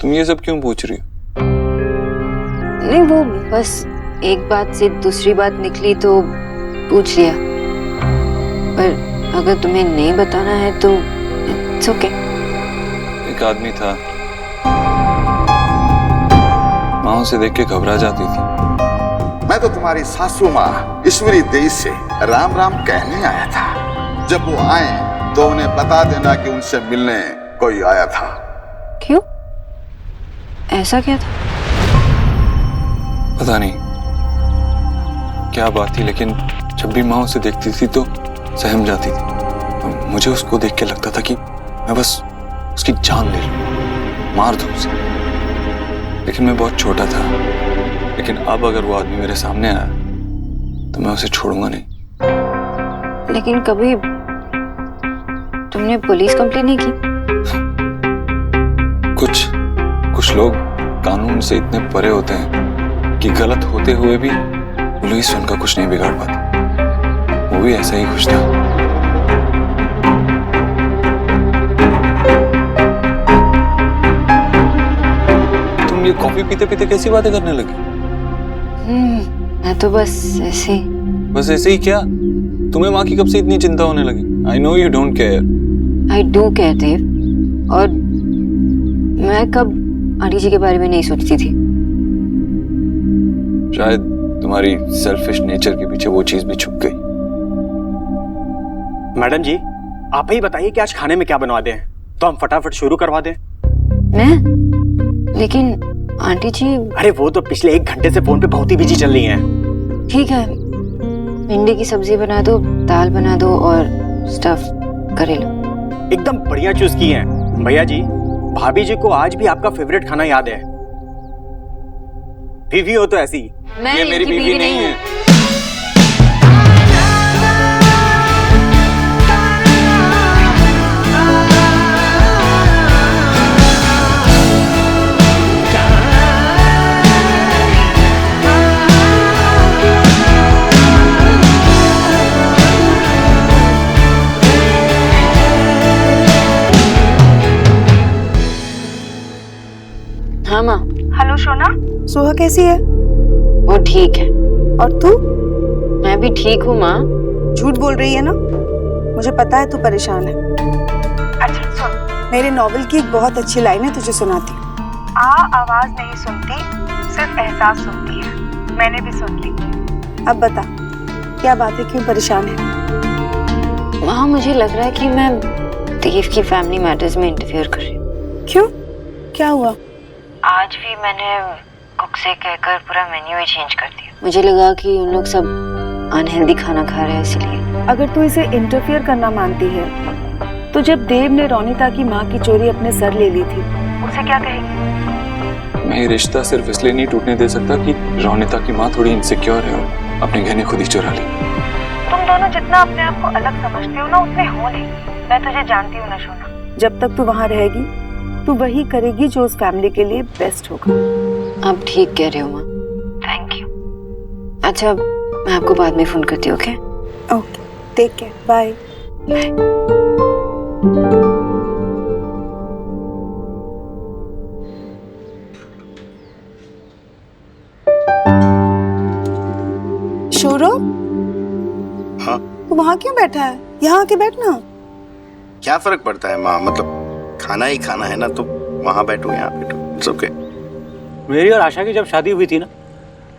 तुम ये सब क्यों पूछ रही हो? नहीं, वो बस एक बात से दूसरी बात निकली तो पूछ लिया। पर अगर तुम्हें नहीं बताना है तो इट्स ओके। एक आदमी था, माँ उसे देख के घबरा जाती थी। मैं तो तुम्हारी सासू माँ ईश्वरी देवी से राम राम कहने आया था। जब वो आए तो उन्हें बता देना कि उनसे मिलने कोई आया था। क्यों? ऐसा क्या था? पता नहीं क्या बात थी, लेकिन जब भी माँ उसे देखती थी तो सहम जाती थी। मुझे उसको देख के लगता था कि मैं बस उसकी जान ले लूं, मार दूं उसे। लेकिन मैं बहुत छोटा था। लेकिन अब अगर वो आदमी मेरे सामने आया तो मैं उसे छोड़ूंगा नहीं। लेकिन कभी तुमने पुलिस कंप्लेंट नहीं की? कुछ लोग कानून से इतने परे होते हैं कि गलत होते हुए भी पुलिस उनका कुछ नहीं बिगाड़ पाती। वो भी ऐसा ही खुश था। तुम ये कॉफी पीते पीते कैसी बातें करने लगी? मैं तो बस ऐसे ही। बस ऐसे ही क्या? तुम्हें माँ की कब से इतनी चिंता होने लगी? I know you don't care. I do care, देव। और मैं कब आंटी जी के बारे में नहीं सोचती थी। शायद तुम्हारी सेल्फिश नेचर के पीछे वो चीज भी छुप गई। मैडम जी, आप ही बताइए कि आज खाने में क्या बनवा दें, तो हम फटाफट शुरू करवा दें। मैं? लेकिन आंटी जी। अरे वो तो पिछले 1 घंटे से फोन पे बहुत ही बिजी चल रही हैं। ठीक है, भिंडी की सब्जी बना दो, दाल बना दो और स्टफ करेला। एकदम बढ़िया चूज की है। भैया जी, भाभी जी को आज भी आपका फेवरेट खाना याद है। बीवी हो तो ऐसी। ये मेरी बीवी नहीं है। हाँ माँ। हेलो सोना, सुहा कैसी है? वो ठीक है। और तू? मैं भी ठीक हूँ माँ। झूठ बोल रही है ना? मुझे पता है तू परेशान है। अच्छा सुन, मेरे नॉवेल की एक बहुत अच्छी लाइन है, तुझे सुनाती हूँ। आवाज नहीं सुनती, सिर्फ एहसास सुनती है। मैंने भी सुन ली। अब बता, क्या बात है, क्यों परेशान है? माँ, मुझे लग रहा है कि मैं देव की फैमिली मैटर्स में इंटरफेयर कर रही हूँ। क्यों? क्या हुआ? आज भी मैंने कुक से कहकर पूरा मेन्यू ही चेंज कर दिया। मुझे लगा कि उन लोग सब अनहेल्दी खाना खा रहे हैं, इसलिए। अगर तू इसे इंटरफेयर करना मानती है तो जब देव ने रोनिता की माँ की चोरी अपने सर ले ली थी, उसे क्या कहेगी? मैं ये रिश्ता सिर्फ इसलिए नहीं टूटने दे सकता कि रोनिता की माँ थोड़ी इनसिक्योर है और अपने गहने खुद ही चुरा ली। तुम दोनों जितना अपने आप को अलग समझते हो ना, उतने हो नहीं। मैं तुझे जानती हूँ ना सोना। जब तक तू वहाँ रहेगी तू वही करेगी जो उस फैमिली के लिए बेस्ट होगा। आप ठीक कह रहे हो माँ। थैंक यू। अच्छा, मैं आपको बाद में फोन करती हूँ। Okay okay, take care, bye bye. Saurabh, हाँ? तू वहाँ क्यों बैठा है? यहाँ आके बैठना। क्या फर्क पड़ता है माँ, मतलब खाना ही खाना है ना, तो वहाँ बैठो यहाँ बैठो, इट्स ओके। मेरी और आशा की जब शादी हुई थी ना,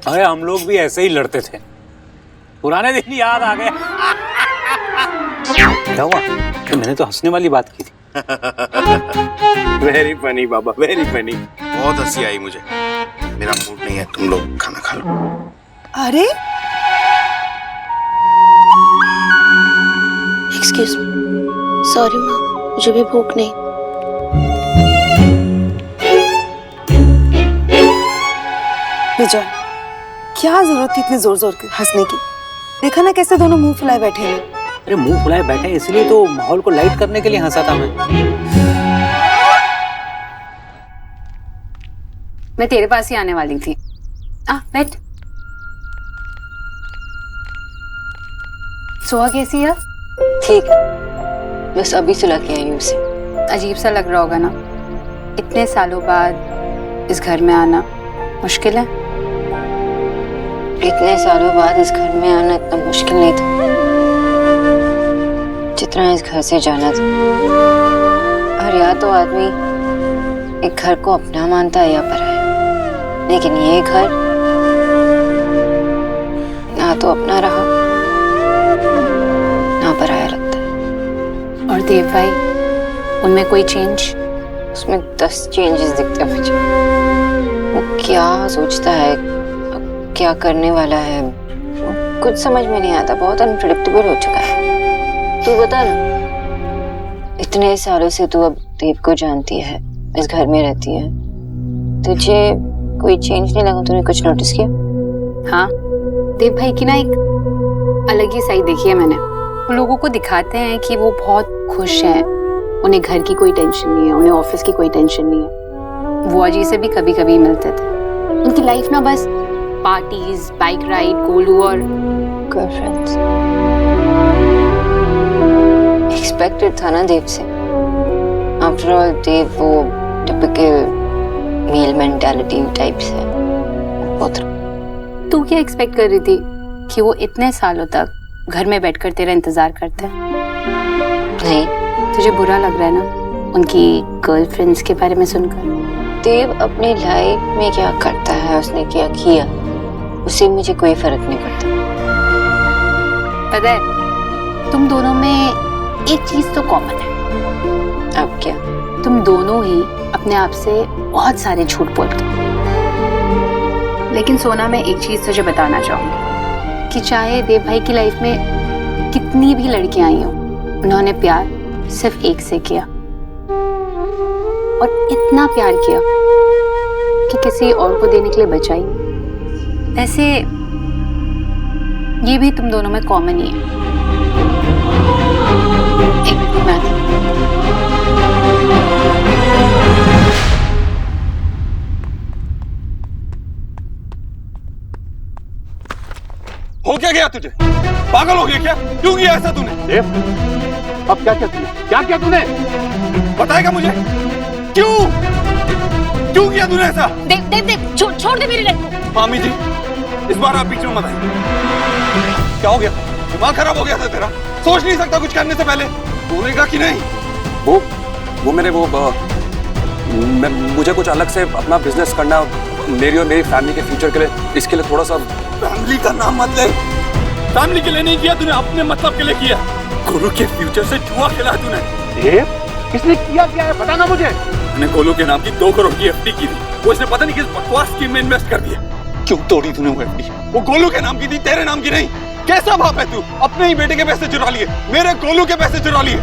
अरे हम लोग भी ऐसे ही लड़ते थे। पुराने दिन याद आ गए। क्या हुआ? तो मैंने तो हंसने वाली बात की थी। वेरी फनी बाबा, वेरी फनी। बहुत हंसी आई मुझे। मेरा मूड नहीं है, तुम लोग खाना खा लो। अरे एक्सक्यूज मी, सॉरी माँ, मुझे भी भूख नहीं। विजय, क्या जरूरत थी इतने जोर जोर के हंसने की? देखा ना कैसे दोनों मुंह फुलाए बैठे हैं। अरे मुंह फुलाए बैठे इसलिए तो माहौल को लाइट करने के लिए हंसा था मैं तेरे पास ही आने वाली थी। बैठ। सोहा कैसी है? ठीक है, बस अभी सुला के आई हूँ उसे। अजीब सा लग रहा होगा ना? इतने सालों बाद इस घर में आना मुश्किल है? इतने सालों बाद इस घर में आना इतना मुश्किल नहीं था जितना इस घर से जाना था। और या तो आदमी एक घर को अपना मानता है या पराया, लेकिन ये घर ना तो अपना रहा ना पराया लगता है। और देव भाई, उनमें कोई चेंज? उसमें 10 चेंजेस दिखते हैं मुझे। वो क्या सोचता है, क्या करने वाला है, कुछ समझ में नहीं आता। बहुत अनप्रेडिक्टेबल हो चुका है। तू बता ना, इतने सालों से तू अब देव को जानती है, इस घर में रहती है, तुझे कोई चेंज नहीं लगा? तूने कुछ नोटिस किया? हाँ, देव भाई की ना एक अलग ही साइड देखी है मैंने। वो लोगों को दिखाते हैं कि वो बहुत खुश हैं, उन्हें घर की कोई टेंशन नहीं है, उन्हें ऑफिस की कोई टेंशन नहीं है। बुआ जी से भी कभी कभी मिलते थे। उनकी लाइफ ना बस पार्टीज, बाइक राइड, गोलू और गर्लफ्रेंड्स। एक्सपेक्टेड था ना देव से। आफ्टर ऑल देव वो टिपिकल मेल मेंटालिटी टाइप्स है। तू क्या एक्सपेक्ट कर रही थी कि वो इतने सालों तक घर में बैठकर तेरा इंतजार करते हैं? नहीं, तुझे बुरा लग रहा है ना उनकी गर्लफ्रेंड्स के बारे में सुनकर? देव अपनी लाइफ में क्या करता है, उसने क्या किया, उससे मुझे कोई फर्क नहीं पड़ता। पता है, तुम दोनों में एक चीज तो कॉमन है। अब क्या? तुम दोनों ही अपने आप से बहुत सारे झूठ बोलते हो। लेकिन सोना, मैं एक चीज तुझे बताना चाहूंगी कि चाहे देव भाई की लाइफ में कितनी भी लड़कियां आई हो, उन्होंने प्यार सिर्फ एक से किया, और इतना प्यार किया कि किसी और को देने के लिए बचा ही नहीं। ऐसे ये भी तुम दोनों में कॉमन ही है। एक मिनट में आती हूँ। हो क्या गया तुझे? पागल हो गया क्या? क्यों किया ऐसा तूने? देव, अब क्या किया तूने? क्या किया तूने? बताएगा मुझे? क्यों क्यों किया तूने ऐसा? देव देव देव, छोड़ दे मेरी लड़की। मामी जी, इस बार आप बीच में मत आइए। क्या हो गया? दिमाग खराब हो गया था तेरा? सोच नहीं सकता कुछ करने से पहले? बोलेगा कि नहीं? वो मैंने मुझे कुछ अलग से अपना बिजनेस करना, मेरी और मेरी फैमिली के फ्यूचर के लिए, इसके लिए थोड़ा सा। फैमिली का नाम मत ले। फैमिली के लिए नहीं किया तूने, अपने मतलब के लिए किया। गोलू के फ्यूचर से जुआ खेला तूने। देव, किसने किया क्या है? बताना मुझे। मैंने गोलू के नाम की 2 करोड़ की एफडी की थी, वो इसने पता नहीं किस बकवास स्कीम में इन्वेस्ट कर दिया। क्यों तोड़ी तूने वो एफडी? वो गोलू के नाम की थी, तेरे नाम की नहीं। कैसा बाप है तू? अपने ही बेटे के पैसे चुरा लिए, मेरे गोलू के पैसे चुरा लिए।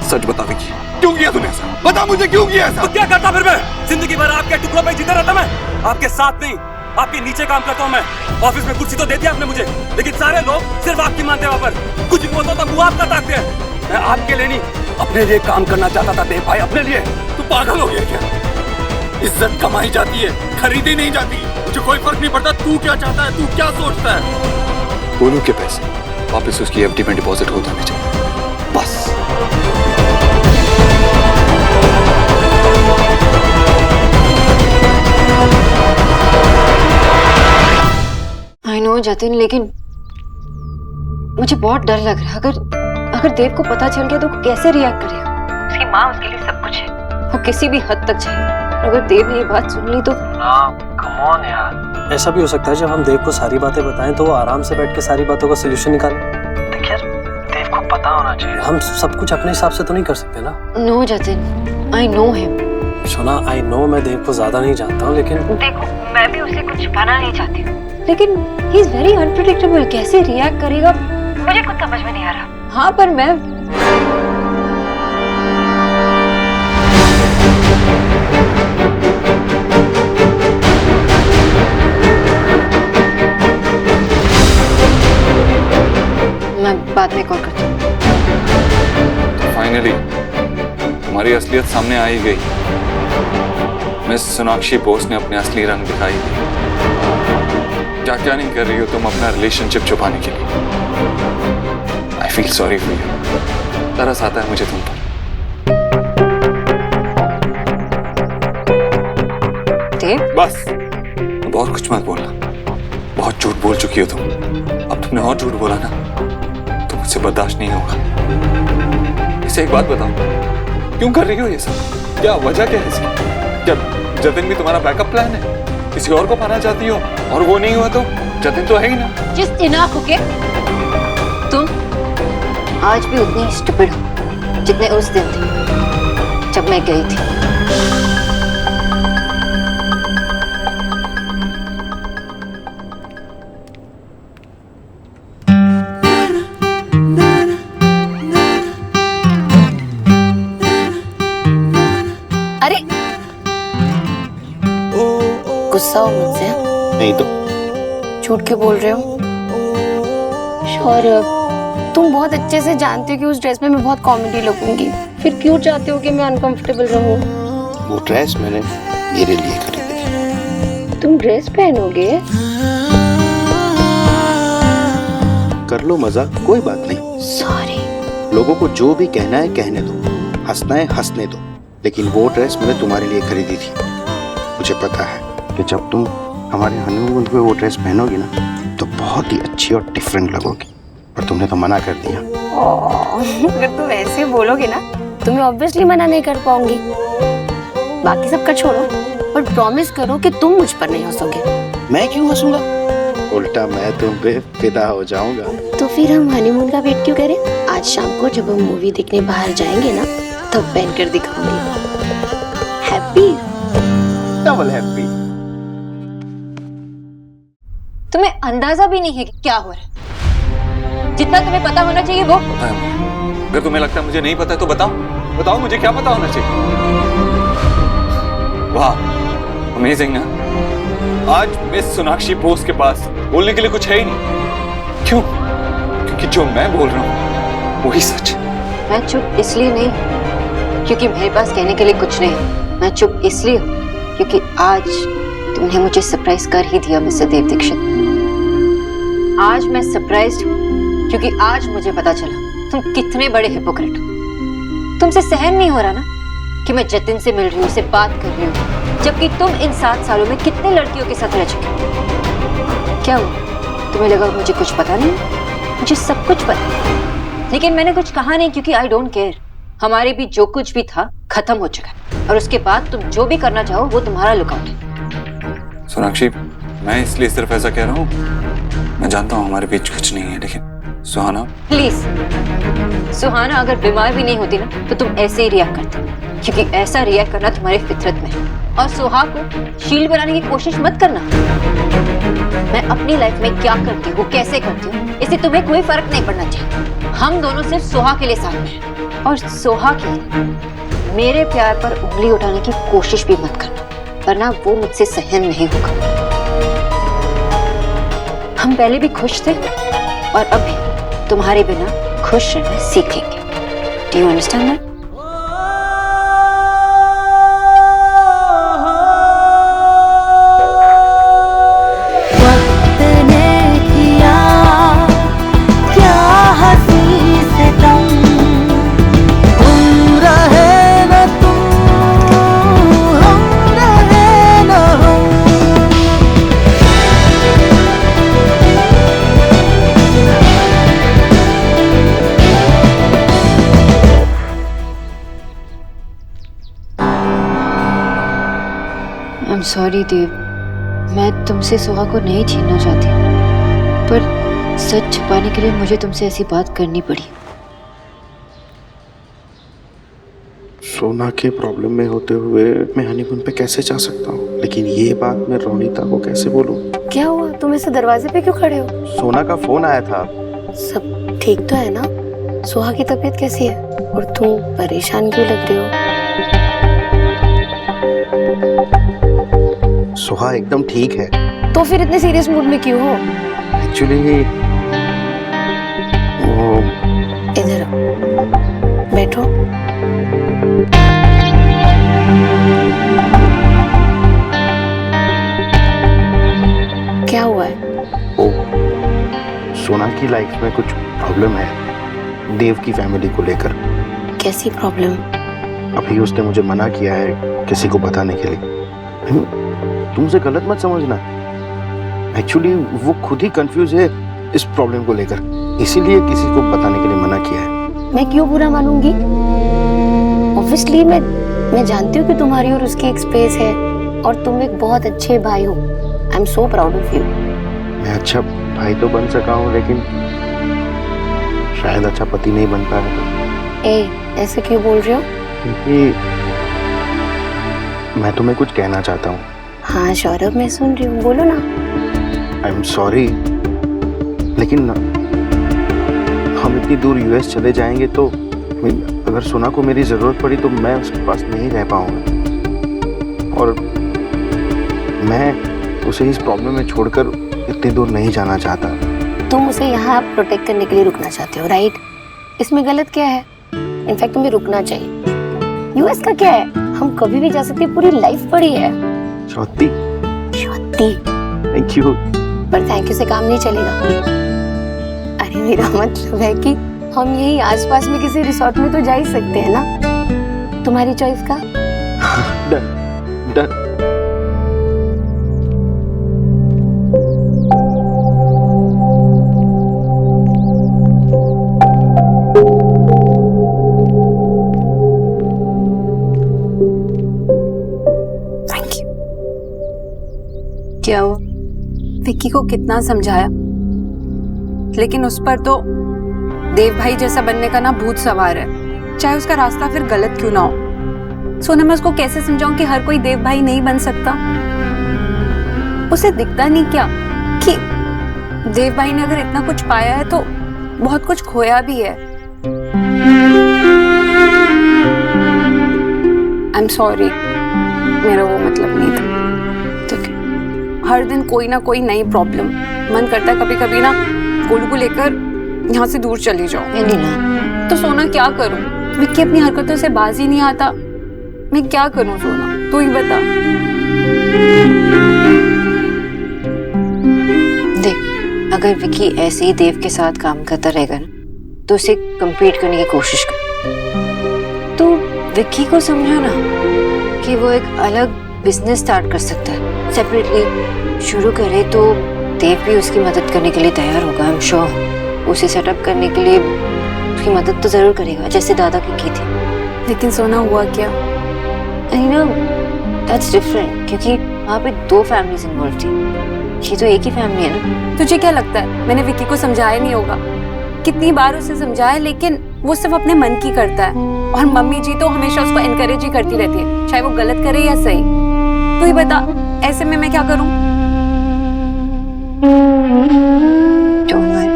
सच बता विकी, क्यों किया तूने ऐसा? बता मुझे, क्यों किया ऐसा? तो क्या करता फिर मैं? जिंदगी भर आपके टुकड़ों पे जीता रहता मैं, आपके साथ नहीं, आपके नीचे काम करता हूँ मैं। ऑफिस में कुर्सी तो दे दिया आपने मुझे, लेकिन सारे लोग सिर्फ आपकी मानते हैं। वहाँ पर कुछ भी बोलता तो मुँह आपका ताकते हैं। मैं आपके लिए नहीं, अपने लिए काम करना चाहता था देव भाई, अपने लिए। तू पागल हो गया क्या? इज्जत कमाई जाती है, खरीदी नहीं जाती। मुझे कोई फर्क नहीं पड़ता तू क्या चाहता है, तू क्या सोचता है। गोलू के पैसे वापस उसकी एफडी में डिपॉजिट हो जाने चाहिए, बस। आई नो जतिन, लेकिन मुझे बहुत डर लग रहा है। अगर देव को पता चल गया तो वो कैसे रिएक्ट करेगा? उसकी माँ उसके लिए सब कुछ है, वो किसी भी हद तक जाएगी। अगर देव ने ये बात सुन ली तो कम ऑन यार। ऐसा भी हो सकता है जब हम देव को सारी बातें बताएं तो वो आराम से बैठ के सारी बातों का सलूशन निकाले। देख यार, देव को पता होना चाहिए। हम सब कुछ अपने हिसाब से तो नहीं कर सकते ना। No Jatin, I know him. Sona, I no मैं देव को ज्यादा नहीं जानता हूँ, लेकिन देखो, मैं भी उसे कुछ छुपाना नहीं चाहती हूँ, लेकिन ही इज वेरी अनप्रेडिक्टेबल। कैसे रिएक्ट करेगा मुझे कुछ समझ में नहीं आ रहा। हाँ, पर मैं बाद में कॉल करती हूँ। फाइनली हमारी असलियत सामने आ ही गई। मिस सोनाक्षी बोस ने अपने असली रंग दिखाई दी। क्या क्या नहीं कर रही हो तुम अपना रिलेशनशिप छुपाने के लिए। I feel sorry for you. तरस आता है मुझे तुम पर। देव। बस अब और कुछ मत बोलना, बहुत झूठ बोल चुकी हो तुम। अब तुमने और झूठ बोला ना तो मुझसे बर्दाश्त नहीं होगा। इसे एक बात बताओ, क्यों कर रही हो ये सब? क्या वजह क्या है इसकी? क्या जतिन भी तुम्हारा बैकअप प्लान है? किसी और को पाना चाहती हो और वो नहीं हुआ तो जतिन तो है ही ना। Just enough, okay? तुम आज भी उतनी ही स्टूपिड हो जितने उस दिन थे जब मैं गई थी। अरे गुस्सा हो मुझसे? नहीं तो झूठ क्यों बोल रहे हो? शौर्य, तुम बहुत अच्छे से जानते हो कि उस ड्रेस में मैं बहुत कॉमेडी लगूंगी, फिर क्यों चाहते हो कि मैं अनकंफर्टेबल रहूं? वो ड्रेस मैंने मेरे लिए खरीदी थी। तुम ड्रेस पहनोगे? कर लो मजाक, कोई बात नहीं। सॉरी। लोगों को जो भी कहना है कहने दो, हंसना है हंसने दो, लेकिन वो ड्रेस मैंने तुम्हारे लिए खरीदी थी। मुझे पता है कि जब तुम हमारे हनीमून पे वो ड्रेस पहनोगी ना तो बहुत ही अच्छी और डिफरेंट लगोगी, पर तुमने तो मना कर दिया। अगर तुम ऐसे बोलोगे ना तो मैं ऑब्वियसली मना नहीं कर पाऊंगी। बाकी सब का छोड़ो और प्रॉमिस करो कि तुम मुझ पर नहीं हंसोगे। मैं क्यों हंसूंगा? उल्टा मैं तुम पे फिदा हो जाऊंगा। तो फिर हम हनीमून का वेट क्यों करें? आज शाम को जब हम मूवी देखने बाहर जाएंगे ना तब पहन कर दिखाऊंगी। हैप्पी? Double happy. तुम्हें अंदाजा भी नहीं है कि क्या हो रहा है। जितना तुम्हें पता होना चाहिए वो पता है। अगर तुम्हें लगता है मुझे नहीं पता है तो बताओ, बताओ मुझे क्या पता होना चाहिए। वाह, अमेजिंग ना। आज मिस सोनाक्षी बोस के पास बोलने के लिए कुछ है ही नहीं। क्यों? क्योंकि जो मैं बोल रहा हूँ वही सच। मैं चुप इसलिए नहीं क्योंकि मेरे पास कहने के लिए कुछ नहीं। मैं चुप इसलिए हूँ क्योंकि आज तुमने मुझे सरप्राइज कर ही दिया मिस्टर देव दीक्षित। आज मैं सरप्राइज्ड हूँ क्योंकि आज मुझे पता चला तुम कितने बड़े हिपोक्रेट हो। तुमसे सहन नहीं हो रहा ना कि मैं जतिन से मिल रही हूँ, उससे बात कर रही हूँ, जबकि तुम इन 7 सालों में कितने लड़कियों के साथ रह चुके हो। क्या हुआ? तुम्हें लगा मुझे कुछ पता नहीं? मुझे सब कुछ पता है, लेकिन मैंने कुछ कहा नहीं क्योंकि आई डोंट केयर। हमारे भी जो कुछ भी था खत्म हो चुका है और उसके बाद तुम जो भी करना चाहो वो तुम्हारा लुकआउट है। सोनाक्षी, मैं इसलिए सिर्फ ऐसा कह रहा हूँ, मैं जानता हूँ हमारे बीच कुछ नहीं है, लेकिन सुहाना प्लीज, सुहाना अगर बीमार भी नहीं होती ना तो तुम ऐसे ही रिएक्ट करते, क्योंकि ऐसा रिएक्ट करना तुम्हारे फितरत में है। और सुहा को शील्ड बनाने की कोशिश मत करना। मैं अपनी लाइफ में क्या करती हूँ, कैसे करती हूँ, इससे तुम्हें कोई फर्क नहीं पड़ना चाहिए। हम दोनों सिर्फ सुहा के लिए साथ में हैं और सुहा के लिए मेरे प्यार पर उंगली उठाने की कोशिश भी मत करना, वरना वो मुझसे सहन नहीं होगा। हम पहले भी खुश थे और अभी तुम्हारे बिना खुश रहना सीख लेंगे। Do you understand that? I'm sorry देव, मैं तुमसे सुहा को नहीं छीनना चाहती, पर सच छुपाने के लिए मुझे तुमसे ऐसी बात करनी पड़ी। सोना के प्रॉब्लम में होते हुए मैं हनीमून पे कैसे जा सकता हूँ, लेकिन ये बात मैं रोनिता को कैसे बोलूँ? क्या हुआ? तुम ऐसे दरवाजे पे क्यों खड़े हो? सोना का फोन आया था। सब ठीक तो है ना? सुहा की तबीयत कैसी है? और तुम परेशान क्यों लग रहे हो? सुहा एकदम ठीक है। तो फिर इतने सीरियस मूड में क्यों हो? एक्चुअली वो इधर आओ, बैठो। क्या हुआ है? वो सोना की लाइफ में कुछ प्रॉब्लम है देव की फैमिली को लेकर। कैसी प्रॉब्लम? अभी उसने मुझे मना किया है किसी को बताने के लिए। तुम उसे गलत मत समझना। एक्चुअली वो खुद ही कंफ्यूज है इस प्रॉब्लम को लेकर, इसीलिए किसी को बताने के लिए मना किया है। मैं क्यों बुरा मानूंगी? ऑब्वियसली मैं जानती हूँ कि तुम्हारी और उसकी एक स्पेस है और तुम एक बहुत अच्छे भाई हो। I am so proud of you. मैं अच्छा भाई तो बन सका हूँ, लेकिन शायद अच्छा पति नहीं बन पाया। तो ऐसे क्यों बोल रहे हो? क्योंकि मैं तुम्हें कुछ कहना चाहता हूँ। हाँ सौरभ, मैं सुन रही हूँ, बोलो ना। आई एम सॉरी, लेकिन हम इतनी दूर यूएस चले जाएंगे तो अगर सोना को मेरी जरूरत पड़ी तो मैं उसके पास नहीं रह पाऊंगा, और मैं उसे इस प्रॉब्लम में छोड़कर इतनी दूर नहीं जाना चाहता। तुम उसे यहाँ प्रोटेक्ट करने के लिए रुकना चाहते हो, राइट? इसमें गलत क्या है? इनफैक्ट तुम्हें रुकना चाहिए। यूएस का क्या है, हम कभी भी जा सकते हैं, पूरी लाइफ पड़ी है। Swati, thank you. पर थैंक यू से काम नहीं चलेगा। अरे मेरा मतलब है कि हम यही आसपास में किसी रिसोर्ट में तो जा ही सकते हैं ना। तुम्हारी चॉइस का। Done done. क्या हुआ? विक्की को कितना समझाया, लेकिन उस पर तो देव भाई जैसा बनने का ना भूत सवार है, चाहे उसका रास्ता फिर गलत क्यों ना हो। सोना, मैं उसको कैसे समझाऊं कि हर कोई देव भाई नहीं बन सकता? उसे दिखता नहीं क्या कि देव भाई ने अगर इतना कुछ पाया है तो बहुत कुछ खोया भी है। आई एम सॉरी, मेरा वो मतलब नहीं था। हर दिन कोई ना कोई नई प्रॉब्लम, मन करता है कभी कभी ना गोलू को लेकर यहाँ से दूर चली जाओ। ना तो सोना क्या करूं? विक्की अपनी हरकतों से बाज ही नहीं आता, मैं क्या करूं सोना, तू ही बता। देख, अगर विक्की ऐसे ही देव के साथ काम करता रहेगा ना तो उसे कम्पीट करने की कोशिश कर। तो विक्की को समझाना कि वो एक अलग बिजनेस स्टार्ट कर सकता है, सेपरेटली शुरू करे तो देव भी उसकी मदद करने के लिए तैयार होगा। आई एम श्योर उसे सेटअप करने के लिए उसकी मदद तो जरूर करेगा, जैसे दादा की थी। लेकिन सोना हुआ क्या? यू नो दैट्स डिफरेंट, क्योंकि वहाँ पे दो फैमिलीज इन्वॉल्व थी, ये तो एक ही फैमिली है ना। तुझे क्या लगता है मैंने विक्की को समझाया नहीं होगा? कितनी बार उसे समझाया, लेकिन वो सिर्फ अपने मन की करता है, और मम्मी जी तो हमेशा उसको एनकरेज ही करती रहती है, चाहे वो गलत करे या सही। तू ही बता, ऐसे में मैं क्या करूं? Don't worry,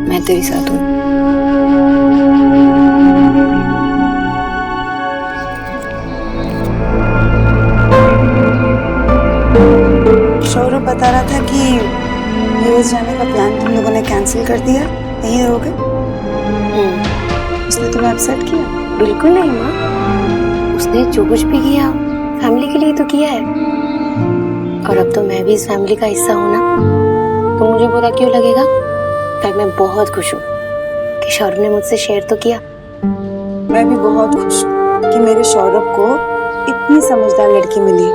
मैं तेरे साथ हूँ। सौरभ बता रहा था कि यूएस जाने का प्लान तुम लोगों ने कैंसिल कर दिया, यहीं रहोगे? उसने तुम्हें अपसेट किया? बिल्कुल नहीं माँ, उसने जो कुछ भी किया फैमिली के लिए तो किया है, और अब तो मैं भी इस फैमिली का हिस्सा हूं ना, तो मुझे बुरा क्यों लगेगा? पर मैं बहुत खुश हूँ कि सौरभ ने मुझसे शेयर तो किया। मैं भी बहुत खुश हूँ कि मेरे सौरभ को इतनी समझदार लड़की मिली।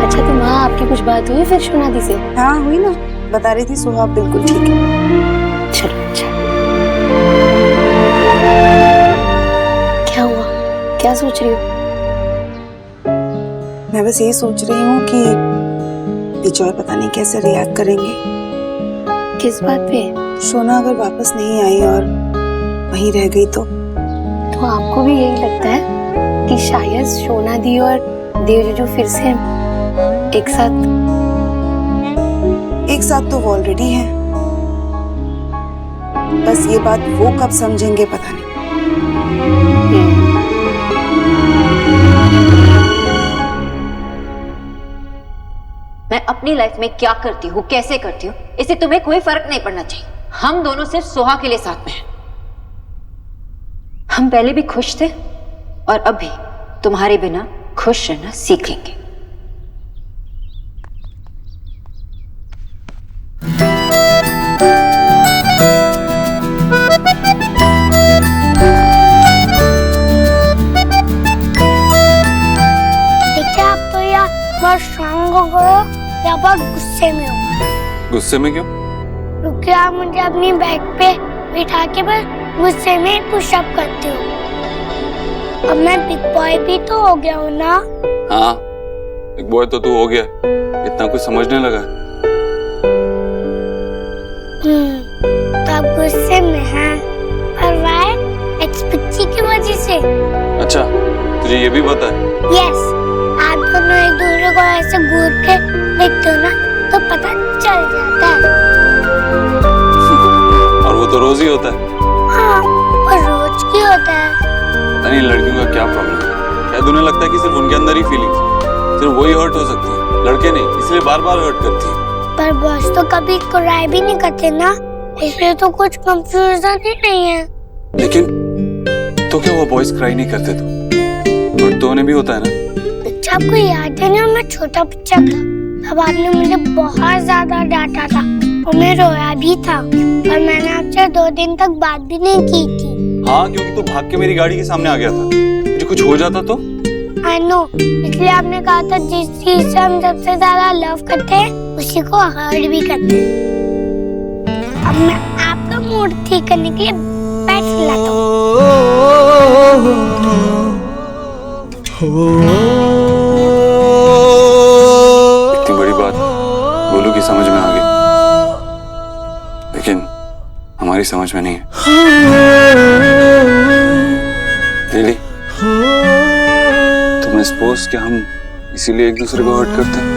अच्छा, तो माँ आपकी कुछ बात हुई फिर शोनादी से? हाँ हुई ना, बता रही थी सुहा बिल्कुल ठीक है। चलो अच्छा। क्या हुआ, क्या सोच रही हो? मैं बस यही सोच रही हूँ कि विजय पता नहीं कैसे रिएक्ट करेंगे। किस बात पे? सोना अगर वापस नहीं आई और वहीं रह गई तो आपको भी यही लगता है कि शायद सोना दी और देव जो फिर से एक साथ तो वो ऑलरेडी है, बस ये बात वो कब समझेंगे पता नहीं। मैं अपनी लाइफ में क्या करती हूँ, कैसे करती हूँ, इससे तुम्हें कोई फर्क नहीं पड़ना चाहिए। हम दोनों सिर्फ सोहा के लिए साथ में हैं। हम पहले भी खुश थे और अभी तुम्हारे बिना खुश रहना सीख लेंगे। बेटा हो या बहुत गुस्से में हो। गुस्से में क्यों? क्योंकि आप मुझे अपनी बैग पे बिठा के बस गुस्से में पुशअप करते हो। अब मैं बिग बॉय भी तो हो गया हूँ ना। हाँ, बिग बॉय तो तू हो गया, इतना कुछ समझने लगा। तो आप गुस्से में हैं, पर वाई? एक्सपेक्टी की वजह से। अच्छा, तुझे ये भी पता है? यस, आप दोनों एक दूसरे को ऐसे घूर के देखते हो ना तो पता चल जाता है। और वो तो रोज ही होता है। हाँ, पर रोज की होता है। नहीं, लड़कियों का क्या प्रॉब्लम है? शायद उन्हें लगता है कि सिर्फ उनके अंदर ही फीलिंग्स, सिर्फ वही हर्ट हो सकती है, लड़के नहीं, इसलिए बार बार हर्ट करती है। पर बॉस तो कभी क्राई भी नहीं करते ना, इसलिए तो कुछ कंफ्यूजन ही नहीं है। लेकिन तो क्या हुआ, बॉयज क्राई नहीं करते तो हर्ट तो उन्हें भी होता है ना? बच्चा, आपको याद है ना मैं छोटा बच्चा था, तब आपने मुझे बहुत ज्यादा डांटा था और मैं रोया भी था, और मैंने आपसे 2 दिन तक बात भी नहीं की थी। हाँ, क्योंकि तू भाग के मेरी गाड़ी के सामने आ गया था, मुझे कुछ हो जाता तो? I know, इसलिए आपने कहा था जिस चीज से हम सबसे ज्यादा लव करते हैं उसी को हर्ट भी करते हैं। अब मैं आपका मूड ठीक करने के लिए पैट खिलाता हूँ। इतनी बड़ी बात बोलू की समझ में आ गई, लेकिन हमारी समझ में नहीं है। लिली, तुम सपोज कि हम इसीलिए एक दूसरे को हर्ट करते हैं?